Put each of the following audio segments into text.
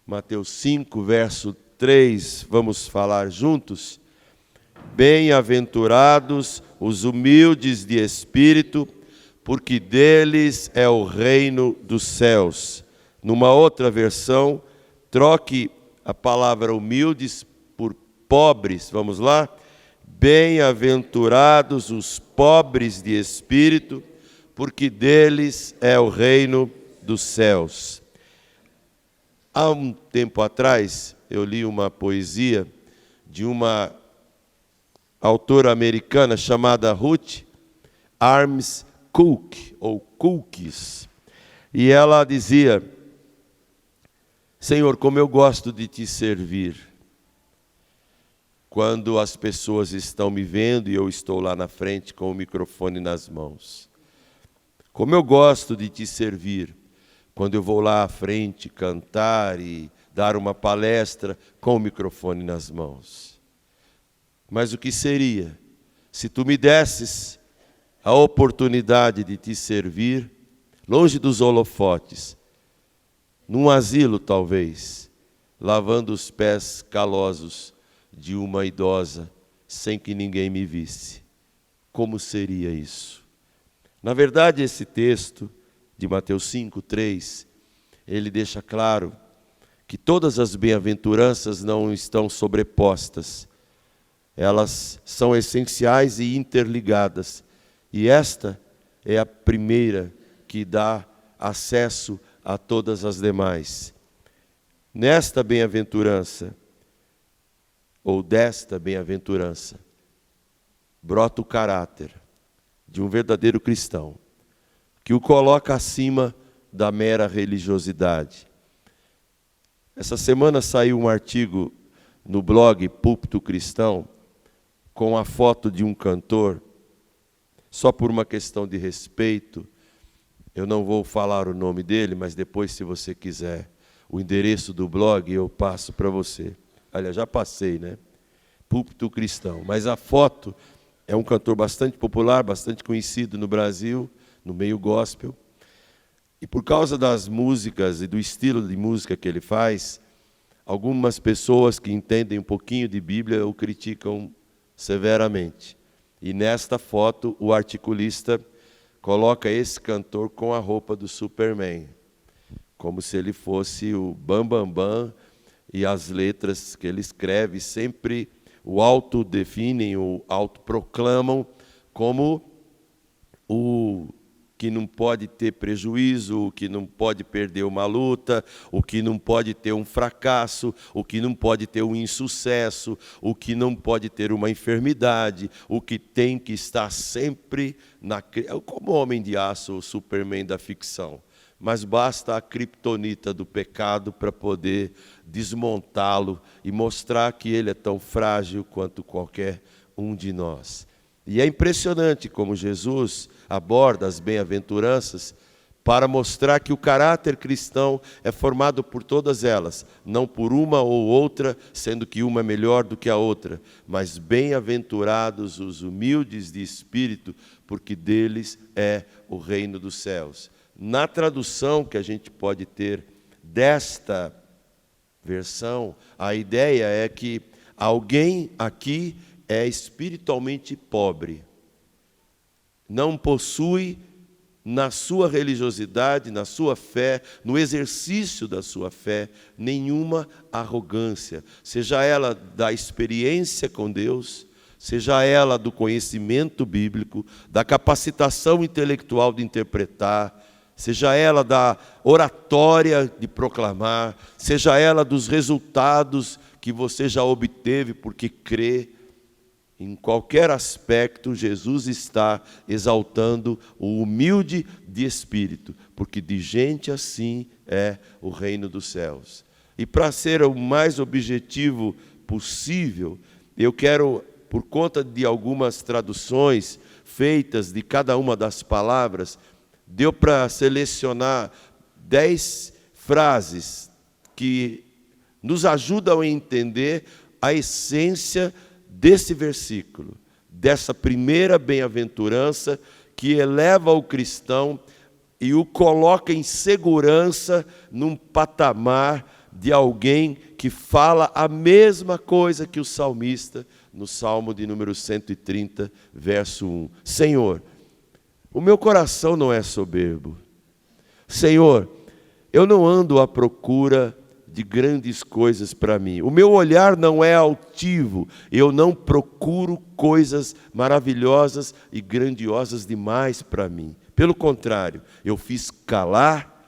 Mateus 5, verso 3, vamos falar juntos. Bem-aventurados os humildes de espírito, porque deles é o reino dos céus. Numa outra versão, troque a palavra humildes por pobres. Vamos lá? Bem-aventurados os pobres de espírito, porque deles é o reino dos céus. Há um tempo atrás, eu li uma poesia de uma autora americana chamada Ruth Arms Cook, ou Cookies. E ela dizia: Senhor, como eu gosto de te servir. Quando as pessoas estão me vendo e eu estou lá na frente com o microfone nas mãos. Como eu gosto de te servir. Quando eu vou lá à frente cantar e dar uma palestra com o microfone nas mãos. Mas o que seria se tu me desses a oportunidade de te servir, longe dos holofotes, num asilo talvez, lavando os pés calosos de uma idosa, sem que ninguém me visse? Como seria isso? Na verdade, esse texto de Mateus 5, 3, ele deixa claro que todas as bem-aventuranças não estão sobrepostas. Elas são essenciais e interligadas. E esta é a primeira que dá acesso a todas as demais. Nesta bem-aventurança, ou desta bem-aventurança, brota o caráter de um verdadeiro cristão, que o coloca acima da mera religiosidade. Essa semana saiu um artigo no blog Púlpito Cristão, com a foto de um cantor, só por uma questão de respeito, eu não vou falar o nome dele, mas depois, se você quiser o endereço do blog, eu passo para você. Aliás, já passei, né? Púlpito Cristão. Mas a foto é um cantor bastante popular, bastante conhecido no Brasil, no meio gospel. E por causa das músicas e do estilo de música que ele faz, algumas pessoas que entendem um pouquinho de Bíblia o criticam severamente. E nesta foto, o articulista coloca esse cantor com a roupa do Superman, como se ele fosse o Bambambam, Bam Bam, e as letras que ele escreve sempre o autodefinem, o autoproclamam como o que não pode ter prejuízo, o que não pode perder uma luta, o que não pode ter um fracasso, o que não pode ter um insucesso, o que não pode ter uma enfermidade, o que tem que estar sempre como o Homem de Aço, o Superman da ficção. Mas basta a criptonita do pecado para poder desmontá-lo e mostrar que ele é tão frágil quanto qualquer um de nós. E é impressionante como Jesus aborda as bem-aventuranças para mostrar que o caráter cristão é formado por todas elas, não por uma ou outra, sendo que uma é melhor do que a outra, mas bem-aventurados os humildes de espírito, porque deles é o reino dos céus. Na tradução que a gente pode ter desta versão, a ideia é que alguém aqui é espiritualmente pobre, não possui na sua religiosidade, na sua fé, no exercício da sua fé, nenhuma arrogância, seja ela da experiência com Deus, seja ela do conhecimento bíblico, da capacitação intelectual de interpretar, seja ela da oratória de proclamar, seja ela dos resultados que você já obteve porque crê. Em qualquer aspecto, Jesus está exaltando o humilde de espírito, porque de gente assim é o reino dos céus. E para ser o mais objetivo possível, eu quero, por conta de algumas traduções feitas de cada uma das palavras, deu para selecionar 10 frases que nos ajudam a entender a essência desse versículo, dessa primeira bem-aventurança que eleva o cristão e o coloca em segurança num patamar de alguém que fala a mesma coisa que o salmista no Salmo de número 130, verso 1. Senhor, o meu coração não é soberbo. Senhor, eu não ando à procura de grandes coisas para mim. O meu olhar não é altivo. Eu não procuro coisas maravilhosas e grandiosas demais para mim. Pelo contrário, eu fiz calar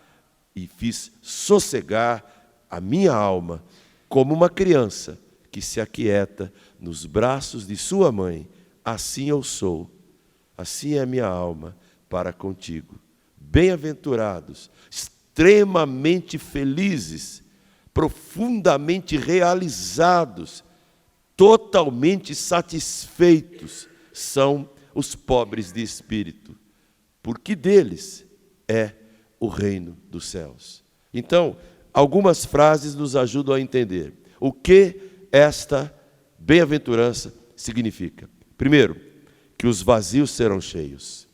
e fiz sossegar a minha alma, como uma criança que se aquieta nos braços de sua mãe. Assim eu sou, assim é a minha alma para contigo. Bem-aventurados, extremamente felizes, profundamente realizados, totalmente satisfeitos, são os pobres de espírito, porque deles é o reino dos céus. Então, algumas frases nos ajudam a entender o que esta bem-aventurança significa. Primeiro, que os vazios serão cheios.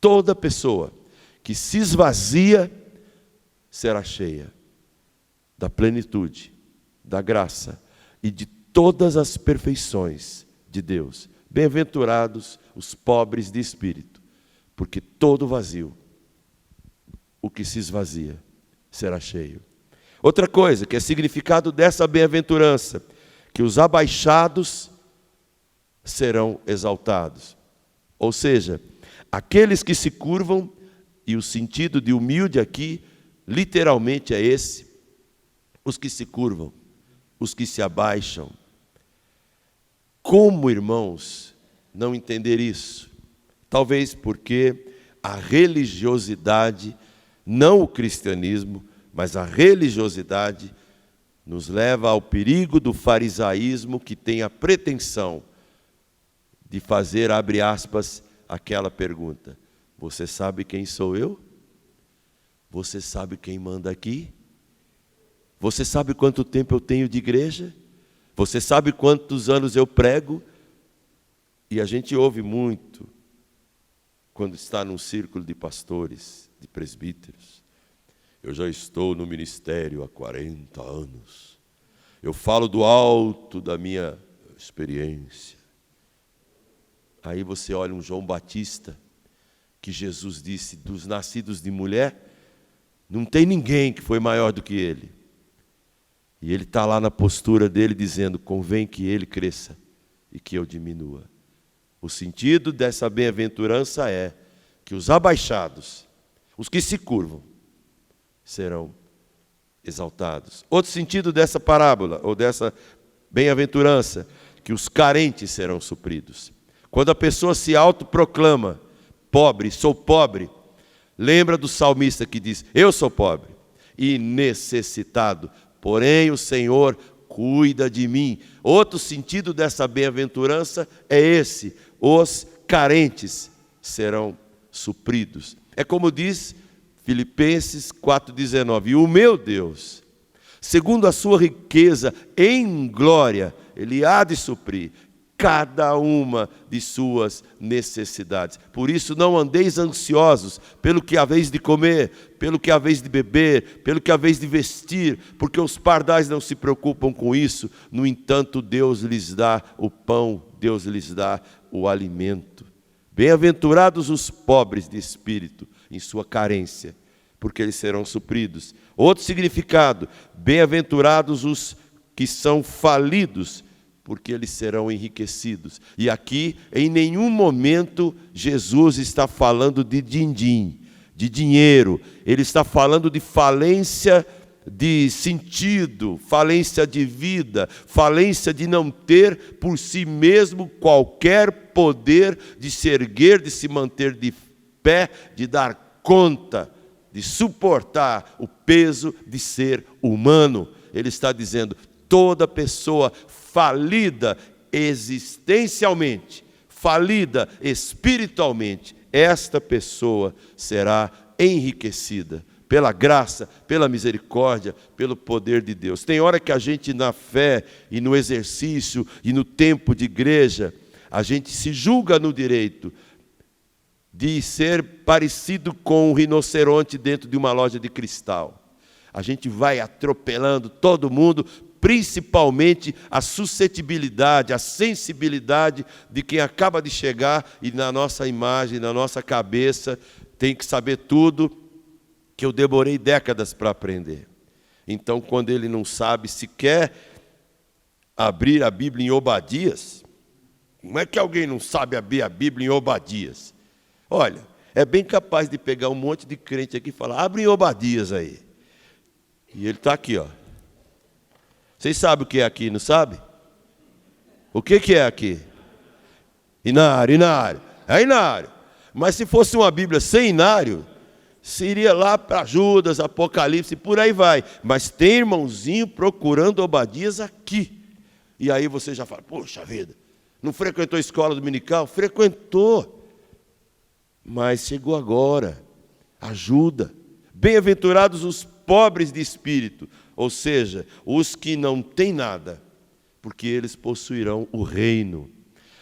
Toda pessoa que se esvazia será cheia da plenitude, da graça e de todas as perfeições de Deus. Bem-aventurados os pobres de espírito, porque todo vazio, o que se esvazia, será cheio. Outra coisa que é significado dessa bem-aventurança, que os abaixados serão exaltados. Ou seja, aqueles que se curvam, e o sentido de humilde aqui, literalmente é esse, os que se curvam, os que se abaixam. Como, irmãos, não entender isso? Talvez porque a religiosidade, não o cristianismo, mas a religiosidade nos leva ao perigo do farisaísmo, que tem a pretensão de fazer, abre aspas, aquela pergunta: você sabe quem sou eu? Você sabe quem manda aqui? Você sabe quanto tempo eu tenho de igreja? Você sabe quantos anos eu prego? E a gente ouve muito, quando está num círculo de pastores, de presbíteros: eu já estou no ministério há 40 anos. Eu falo do alto da minha experiência. Aí você olha um João Batista, que Jesus disse, dos nascidos de mulher, não tem ninguém que foi maior do que ele. E ele está lá na postura dele dizendo: convém que ele cresça e que eu diminua. O sentido dessa bem-aventurança é que os abaixados, os que se curvam, serão exaltados. Outro sentido dessa parábola, ou dessa bem-aventurança, que os carentes serão supridos. Quando a pessoa se autoproclama pobre, sou pobre, lembra do salmista que diz: eu sou pobre e necessitado, porém o Senhor cuida de mim. Outro sentido dessa bem-aventurança é esse: os carentes serão supridos. É como diz Filipenses 4,19: o meu Deus, segundo a sua riqueza em glória, Ele há de suprir cada uma de suas necessidades. Por isso não andeis ansiosos pelo que haveis de comer, pelo que haveis de beber, pelo que haveis de vestir, porque os pardais não se preocupam com isso. No entanto, Deus lhes dá o pão, Deus lhes dá o alimento. Bem-aventurados os pobres de espírito, em sua carência, porque eles serão supridos. Outro significado: bem-aventurados os que são falidos, porque eles serão enriquecidos. E aqui, em nenhum momento, Jesus está falando de din-din, de dinheiro. Ele está falando de falência de sentido, falência de vida, falência de não ter por si mesmo qualquer poder de se erguer, de se manter de pé, de dar conta, de suportar o peso de ser humano. Ele está dizendo: toda pessoa falida existencialmente, falida espiritualmente, esta pessoa será enriquecida pela graça, pela misericórdia, pelo poder de Deus. Tem hora que a gente, na fé e no exercício e no tempo de igreja, a gente se julga no direito de ser parecido com um rinoceronte dentro de uma loja de cristal. A gente vai atropelando todo mundo, principalmente a suscetibilidade, a sensibilidade de quem acaba de chegar e na nossa imagem, na nossa cabeça, tem que saber tudo, que eu demorei décadas para aprender. Então, quando ele não sabe sequer abrir a Bíblia em Obadias, como é que alguém não sabe abrir a Bíblia em Obadias? Olha, é bem capaz de pegar um monte de crente aqui e falar, abre em Obadias aí. E ele está aqui, ó. Vocês sabem o que é aqui, não sabe? O que é aqui? Inário. É inário. Mas se fosse uma Bíblia sem inário, seria lá para Judas, Apocalipse, por aí vai. Mas tem irmãozinho procurando Obadias aqui. E aí você já fala, poxa vida, não frequentou a escola dominical? Frequentou. Mas chegou agora. Ajuda. Bem-aventurados os pobres de espírito, ou seja, os que não têm nada, porque eles possuirão o reino.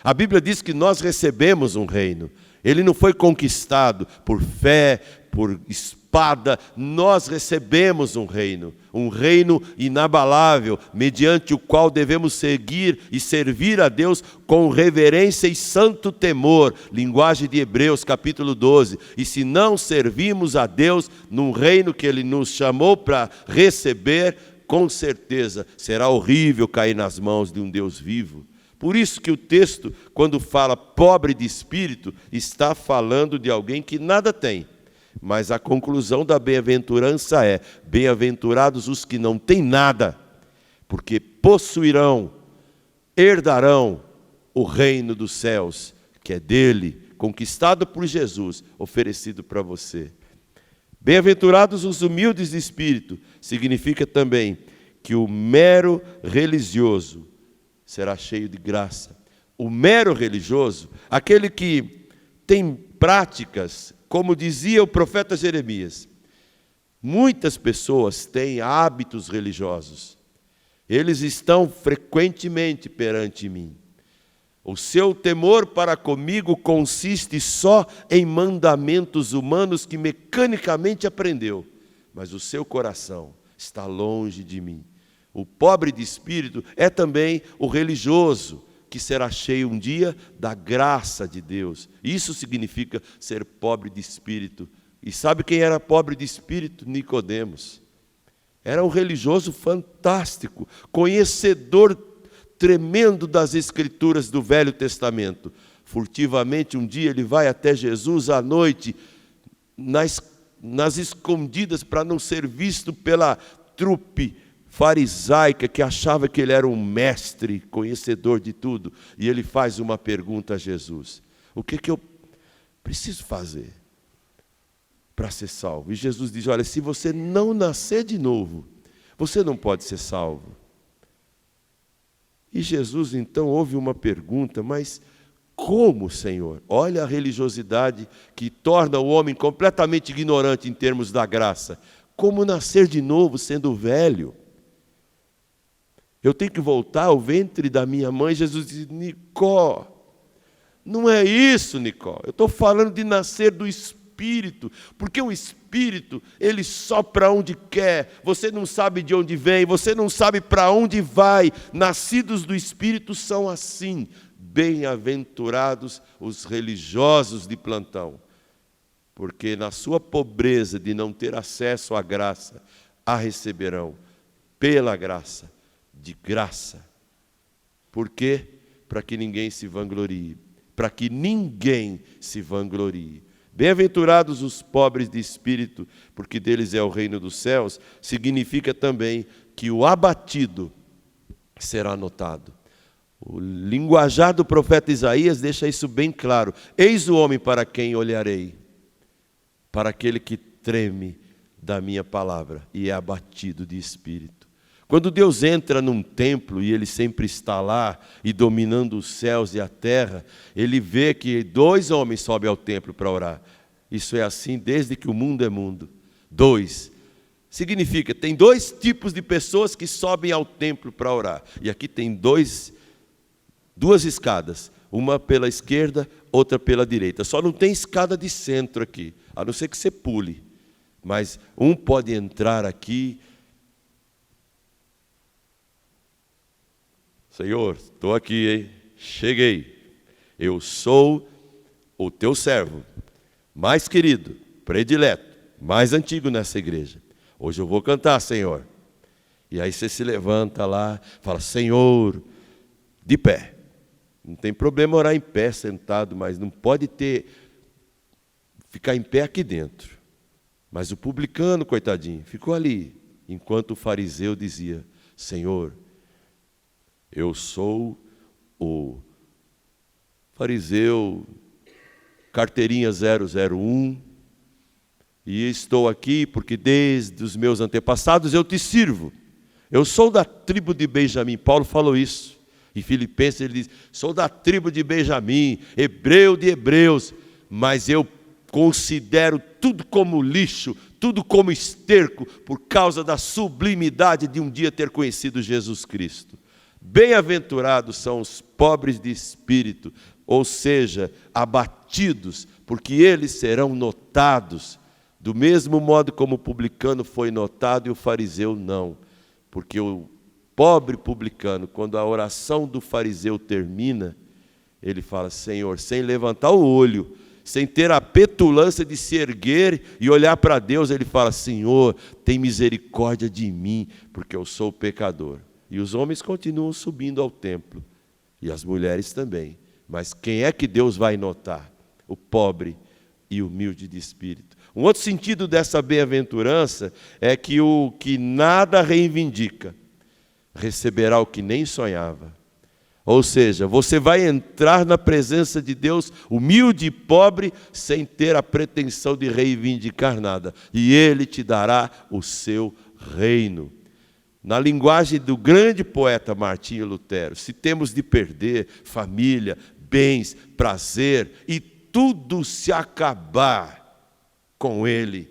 A Bíblia diz que nós recebemos um reino. Ele não foi conquistado por fé, por espada. Nós recebemos um reino inabalável, mediante o qual devemos seguir e servir a Deus com reverência e santo temor. Linguagem de Hebreus, capítulo 12. E se não servimos a Deus num reino que Ele nos chamou para receber, com certeza será horrível cair nas mãos de um Deus vivo. Por isso que o texto, quando fala pobre de espírito, está falando de alguém que nada tem. Mas a conclusão da bem-aventurança é, bem-aventurados os que não têm nada, porque possuirão, herdarão o reino dos céus, que é dele, conquistado por Jesus, oferecido para você. Bem-aventurados os humildes de espírito, significa também que o mero religioso será cheio de graça. O mero religioso, aquele que tem práticas, como dizia o profeta Jeremias, muitas pessoas têm hábitos religiosos. Eles estão frequentemente perante mim. O seu temor para comigo consiste só em mandamentos humanos que mecanicamente aprendeu, mas o seu coração está longe de mim. O pobre de espírito é também o religioso, que será cheio um dia da graça de Deus. Isso significa ser pobre de espírito. E sabe quem era pobre de espírito? Nicodemos. Era um religioso fantástico, conhecedor tremendo das Escrituras do Velho Testamento. Furtivamente, um dia ele vai até Jesus à noite, nas escondidas, para não ser visto pela trupe farisaica que achava que ele era um mestre, conhecedor de tudo. E ele faz uma pergunta a Jesus: o que eu preciso fazer para ser salvo? E Jesus diz: olha, se você não nascer de novo, você não pode ser salvo. E Jesus então ouve uma pergunta: mas como, Senhor? Olha a religiosidade que torna o homem completamente ignorante em termos da graça. Como nascer de novo sendo velho? Eu tenho que voltar ao ventre da minha mãe. Jesus diz: Nicó, não é isso, Nicó. Eu estou falando de nascer do Espírito, porque o Espírito, ele sopra onde quer. Você não sabe de onde vem, você não sabe para onde vai. Nascidos do Espírito são assim. Bem-aventurados os religiosos de plantão, porque na sua pobreza de não ter acesso à graça, a receberão pela graça, de graça. Por quê? Para que ninguém se vanglorie. Para que ninguém se vanglorie. Bem-aventurados os pobres de espírito, porque deles é o reino dos céus, significa também que o abatido será notado. O linguajar do profeta Isaías deixa isso bem claro. Eis o homem para quem olharei, para aquele que treme da minha palavra e é abatido de espírito. Quando Deus entra num templo e Ele sempre está lá e dominando os céus e a terra, Ele vê que 2 homens sobem ao templo para orar. Isso é assim desde que o mundo é mundo. 2. Significa, tem 2 tipos de pessoas que sobem ao templo para orar. E aqui tem 2 escadas, uma pela esquerda, outra pela direita. Só não tem escada de centro aqui, a não ser que você pule. Mas um pode entrar aqui, Senhor, estou aqui, hein? Cheguei. Eu sou o teu servo, mais querido, predileto, mais antigo nessa igreja. Hoje eu vou cantar, Senhor. E aí você se levanta lá, fala, Senhor, de pé. Não tem problema orar em pé, sentado, mas não pode ficar em pé aqui dentro. Mas o publicano, coitadinho, ficou ali, enquanto o fariseu dizia, Senhor, eu sou o fariseu carteirinha 001 e estou aqui porque desde os meus antepassados eu te sirvo. Eu sou da tribo de Benjamim. Paulo falou isso. Em Filipenses ele diz, sou da tribo de Benjamim, hebreu de hebreus, mas eu considero tudo como lixo, tudo como esterco, por causa da sublimidade de um dia ter conhecido Jesus Cristo. Bem-aventurados são os pobres de espírito, ou seja, abatidos, porque eles serão notados, do mesmo modo como o publicano foi notado e o fariseu não. Porque o pobre publicano, quando a oração do fariseu termina, ele fala, Senhor, sem levantar o olho, sem ter a petulância de se erguer e olhar para Deus, ele fala, Senhor, tem misericórdia de mim, porque eu sou pecador. E os homens continuam subindo ao templo, e as mulheres também. Mas quem é que Deus vai notar? O pobre e humilde de espírito. Um outro sentido dessa bem-aventurança é que o que nada reivindica, receberá o que nem sonhava. Ou seja, você vai entrar na presença de Deus humilde e pobre, sem ter a pretensão de reivindicar nada. E Ele te dará o seu reino. Na linguagem do grande poeta Martinho Lutero, se temos de perder família, bens, prazer, e tudo se acabar, com Ele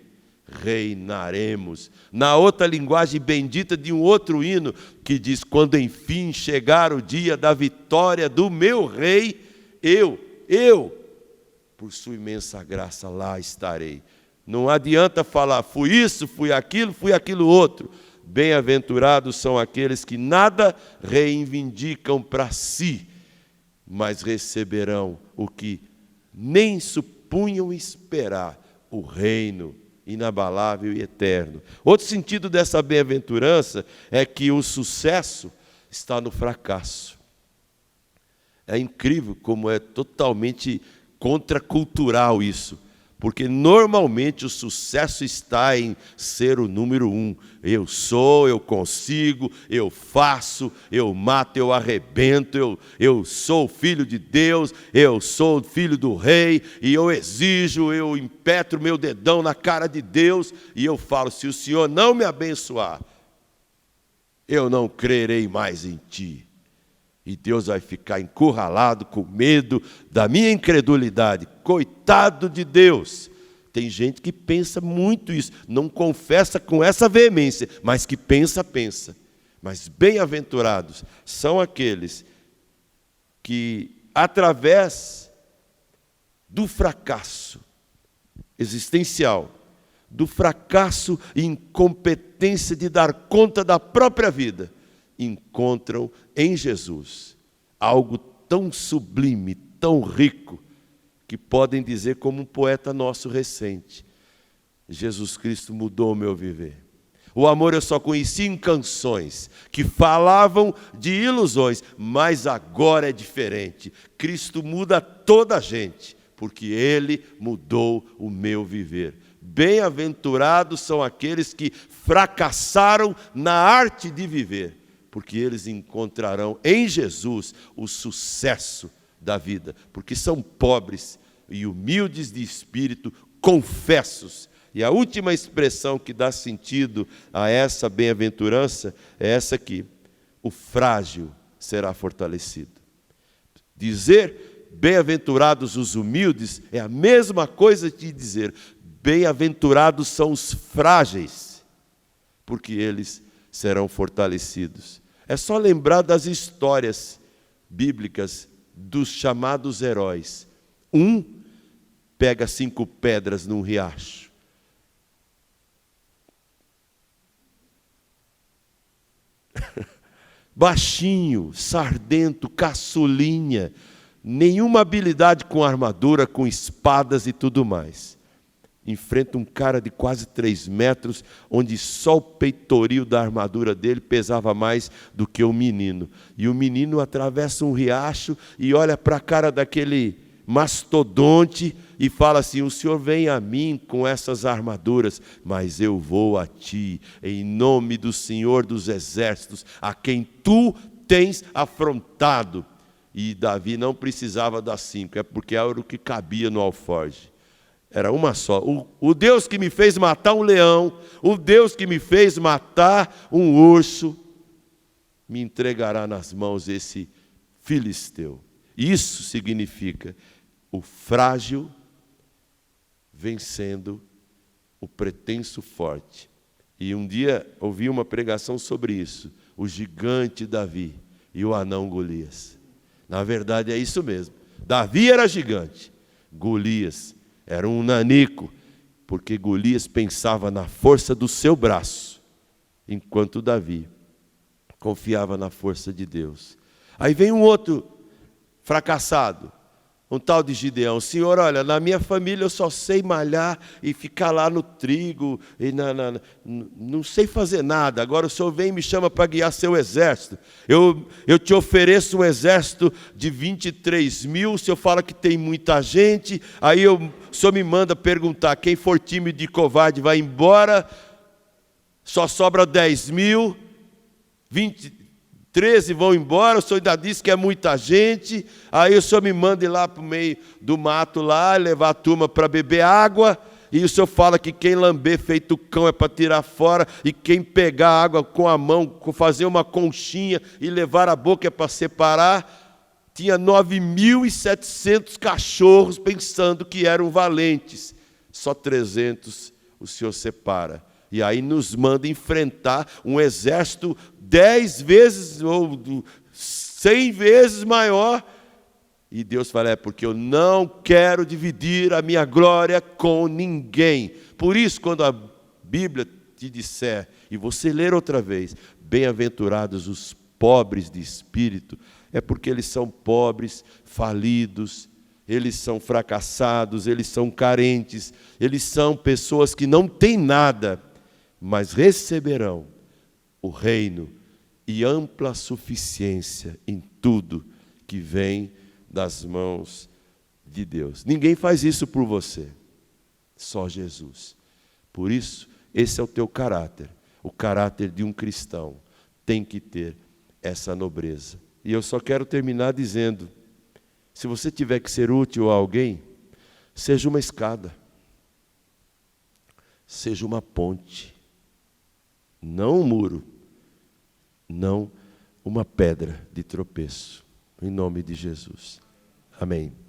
reinaremos. Na outra linguagem bendita de um outro hino, que diz, quando enfim chegar o dia da vitória do meu rei, eu, por sua imensa graça lá estarei. Não adianta falar, fui isso, fui aquilo outro. Bem-aventurados são aqueles que nada reivindicam para si, mas receberão o que nem supunham esperar, o reino inabalável e eterno. Outro sentido dessa bem-aventurança é que o sucesso está no fracasso. É incrível como é totalmente contracultural isso, porque normalmente o sucesso está em ser o número 1. Eu sou, eu consigo, eu faço, eu mato, eu arrebento, eu sou filho de Deus, eu sou filho do rei, e eu exijo, eu impetro meu dedão na cara de Deus, e eu falo, se o Senhor não me abençoar, eu não crerei mais em Ti. E Deus vai ficar encurralado com medo da minha incredulidade. Coitado de Deus! Tem gente que pensa muito isso, não confessa com essa veemência, mas que pensa. Mas bem-aventurados são aqueles que, através do fracasso existencial, do fracasso e incompetência de dar conta da própria vida, encontram em Jesus algo tão sublime, tão rico, que podem dizer como um poeta nosso recente, Jesus Cristo mudou o meu viver. O amor eu só conheci em canções que falavam de ilusões, mas agora é diferente. Cristo muda toda a gente, porque Ele mudou o meu viver. Bem-aventurados são aqueles que fracassaram na arte de viver, porque eles encontrarão em Jesus o sucesso da vida, porque são pobres e humildes de espírito, confessos. E a última expressão que dá sentido a essa bem-aventurança é essa aqui: o frágil será fortalecido. Dizer bem-aventurados os humildes é a mesma coisa que dizer bem-aventurados são os frágeis, porque eles serão fortalecidos. É só lembrar das histórias bíblicas dos chamados heróis. Um pega 5 pedras num riacho, baixinho, sardento, caçulinha, nenhuma habilidade com armadura, com espadas e tudo mais. Enfrenta um cara de quase 3 metros, onde só o peitoril da armadura dele pesava mais do que o menino. E o menino atravessa um riacho e olha para a cara daquele mastodonte e fala assim: o Senhor vem a mim com essas armaduras, mas eu vou a ti, em nome do Senhor dos exércitos, a quem tu tens afrontado. E Davi não precisava das 5, é porque era o que cabia no alforje. Era uma só. O Deus que me fez matar um leão, o Deus que me fez matar um urso, me entregará nas mãos esse filisteu. Isso significa o frágil vencendo o pretenso forte. E um dia ouvi uma pregação sobre isso, o gigante Davi e o anão Golias. Na verdade é isso mesmo. Davi era gigante, Golias era um nanico, porque Golias pensava na força do seu braço, enquanto Davi confiava na força de Deus. Aí vem um outro fracassado, um tal de Gideão: Senhor, olha, na minha família eu só sei malhar e ficar lá no trigo, e não sei fazer nada. Agora o Senhor vem e me chama para guiar seu exército. Eu te ofereço um exército de 23 mil, o Senhor fala que tem muita gente, aí o Senhor me manda perguntar: quem for tímido e covarde vai embora, só sobra 10 mil, 13 vão embora, o Senhor ainda disse que é muita gente, aí o Senhor me manda ir lá para o meio do mato lá, levar a turma para beber água, e o Senhor fala que quem lamber feito cão é para tirar fora, e quem pegar água com a mão, fazer uma conchinha e levar a boca é para separar. Tinha 9.700 cachorros pensando que eram valentes, só 300 o Senhor separa. E aí nos manda enfrentar um exército 10 vezes ou 100 vezes maior. E Deus fala: é porque eu não quero dividir a minha glória com ninguém. Por isso, quando a Bíblia te disser, e você ler outra vez, bem-aventurados os pobres de espírito, é porque eles são pobres, falidos, eles são fracassados, eles são carentes, eles são pessoas que não têm nada, mas receberão o reino e ampla suficiência em tudo que vem das mãos de Deus. Ninguém faz isso por você, só Jesus. Por isso, esse é o teu caráter. O caráter de um cristão tem que ter essa nobreza. E eu só quero terminar dizendo: se você tiver que ser útil a alguém, seja uma escada, seja uma ponte, não um muro, não uma pedra de tropeço, em nome de Jesus. Amém.